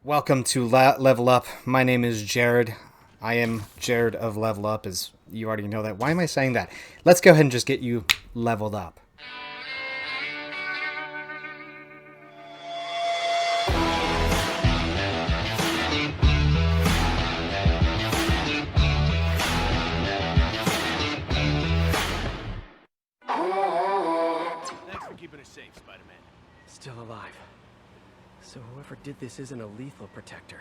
Welcome to Level Up. My name is Jared. I am Jared of Level Up, as you already know that. Why am I saying that? Let's go ahead and just get you leveled up. Thanks for keeping us safe, Spider-Man. Still alive. So whoever did this isn't a lethal protector.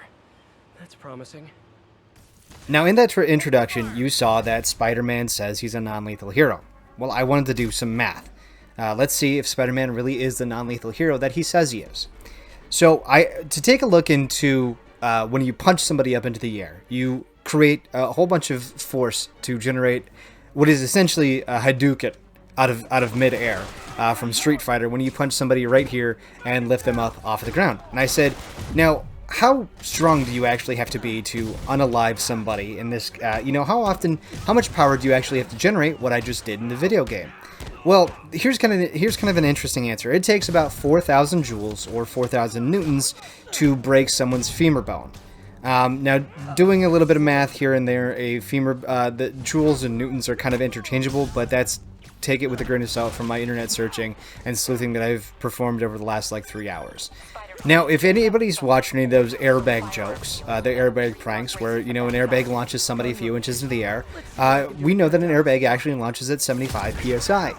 That's promising. Now, in that introduction, you saw that Spider-Man says he's a non-lethal hero. Well, I wanted to do some math. Let's see if Spider-Man really is the non-lethal hero that he says he is. So, to take a look into when you punch somebody up into the air, you create a whole bunch of force to generate what is essentially a Hadouken out of mid-air from Street Fighter when you punch somebody right here and lift them up off of the ground. And I said, now, how strong do you actually have to be to unalive somebody in this? How much power do you actually have to generate? What I just did in the video game. Well, here's kind of an interesting answer. It takes about 4,000 joules or 4,000 newtons to break someone's femur bone. Now, doing a little bit of math here and there, the joules and newtons are kind of interchangeable, but take it with a grain of salt from my internet searching and sleuthing that I've performed over the last 3 hours. Now, if anybody's watched any of those airbag jokes, the airbag pranks, where an airbag launches somebody a few inches into the air, we know that an airbag actually launches at 75 psi.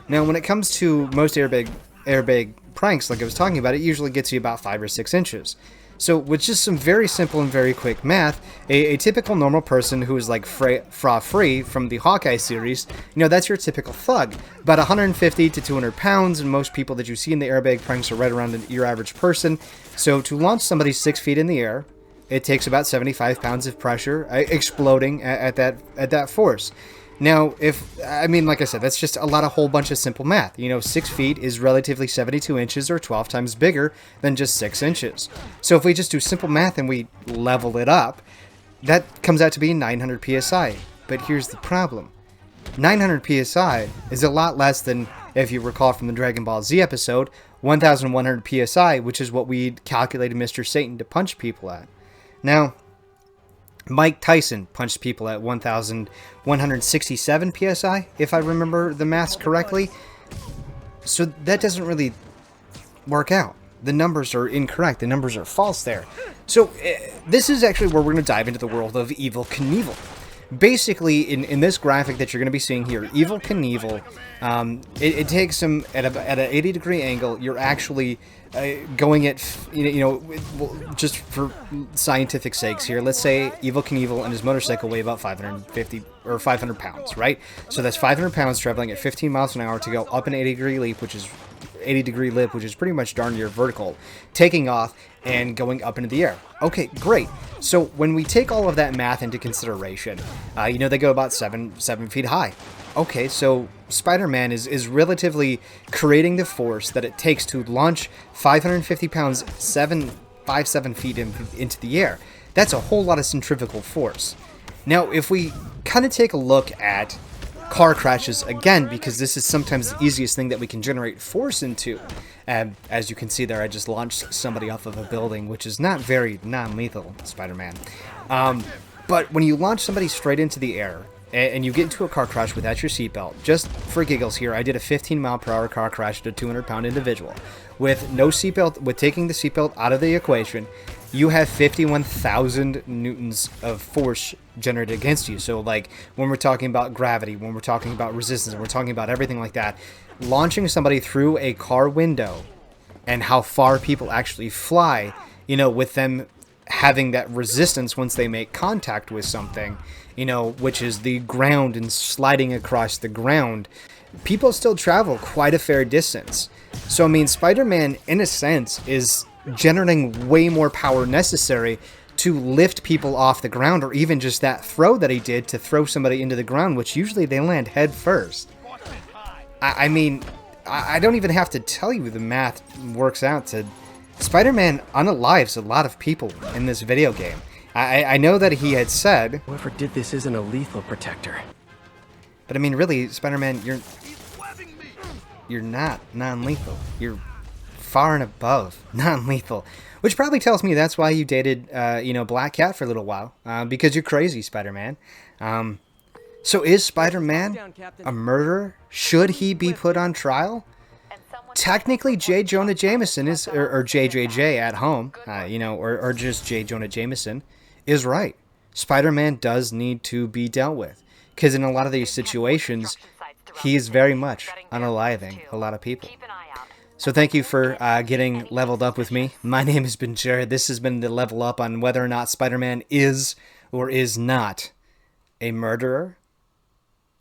Now, when it comes to most airbag pranks, like I was talking about, it usually gets you about 5 or 6 inches. So with just some very simple and very quick math, a typical normal person who is free from the Hawkeye series, that's your typical thug. About 150 to 200 pounds, and most people that you see in the airbag pranks are right around your average person. So to launch somebody 6 feet in the air, it takes about 75 pounds of pressure exploding at that force. Now, like I said, that's just a whole bunch of simple math. 6 feet is relatively 72 inches or 12 times bigger than just 6 inches. So if we just do simple math and we level it up, that comes out to be 900 psi. But here's the problem. 900 psi is a lot less than, if you recall from the Dragon Ball Z episode, 1,100 psi, which is what we calculated Mr. Satan to punch people at. Now, Mike Tyson punched people at 1,167 psi, if I remember the maths correctly. So that doesn't really work out. The numbers are incorrect. The numbers are false there. So this is actually where we're going to dive into the world of Evel Knievel. Basically, in this graphic that you're going to be seeing here, Evel Knievel, it takes him at an 80-degree angle. You're actually going at, just for scientific sakes here, let's say Evel Knievel and his motorcycle weigh about 550 or 500 pounds, right? So that's 500 pounds traveling at 15 miles an hour to go up an 80-degree leap, which is pretty much darn near vertical, taking off and going up into the air. Okay, great. So when we take all of that math into consideration, they go about 7 feet high. Okay, so Spider-Man is relatively creating the force that it takes to launch 550 pounds 7 feet into the air. That's a whole lot of centrifugal force. Now, if we kind of take a look at car crashes again, because this is sometimes the easiest thing that we can generate force into. As you can see there, I just launched somebody off of a building, which is not very non-lethal, Spider-Man. But when you launch somebody straight into the air, and you get into a car crash without your seatbelt, just for giggles here, I did a 15-mile-per-hour car crash to a 200-pound individual. With no seatbelt, with taking the seatbelt out of the equation, you have 51,000 newtons of force generated against you. So, when we're talking about gravity, when we're talking about resistance, when we're talking about everything like that, launching somebody through a car window and how far people actually fly, with them having that resistance once they make contact with something, which is the ground and sliding across the ground, people still travel quite a fair distance. So, Spider-Man, in a sense, is generating way more power necessary to lift people off the ground, or even just that throw that he did to throw somebody into the ground, which usually they land head first. I don't even have to tell you the math works out to... Spider-Man unalives a lot of people in this video game. I know that he had said... Whoever did this isn't a lethal protector. But really, Spider-Man, you're not non-lethal. You're far and above non-lethal, which probably tells me that's why you dated, Black Cat for a little while, because you're crazy, Spider-Man. So is Spider-Man a murderer? Should he be put on trial? Technically, J. Jonah Jameson is, or JJJ at home, or just J. Jonah Jameson is right. Spider-Man does need to be dealt with, because in a lot of these situations, he is very much unaliving a lot of people. So thank you for getting leveled up with me. My name has been Jared. This has been the level up on whether or not Spider-Man is or is not a murderer.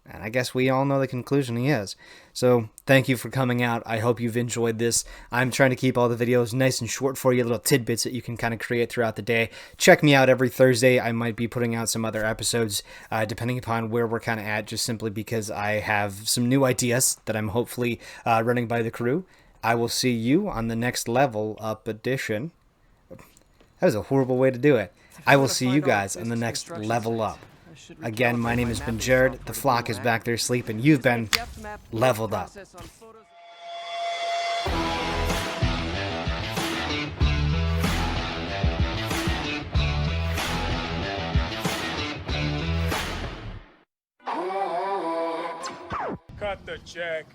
And I guess we all know the conclusion he is. So thank you for coming out. I hope you've enjoyed this. I'm trying to keep all the videos nice and short for you, little tidbits that you can kind of create throughout the day. Check me out every Thursday. I might be putting out some other episodes depending upon where we're kind of at, just simply because I have some new ideas that I'm hopefully running by the crew. I will see you on the next level up edition. That was a horrible way to do it. I will see you guys on the next level up. Again, my name has been Jared. The flock is back there sleeping. You've been leveled up. Cut the check.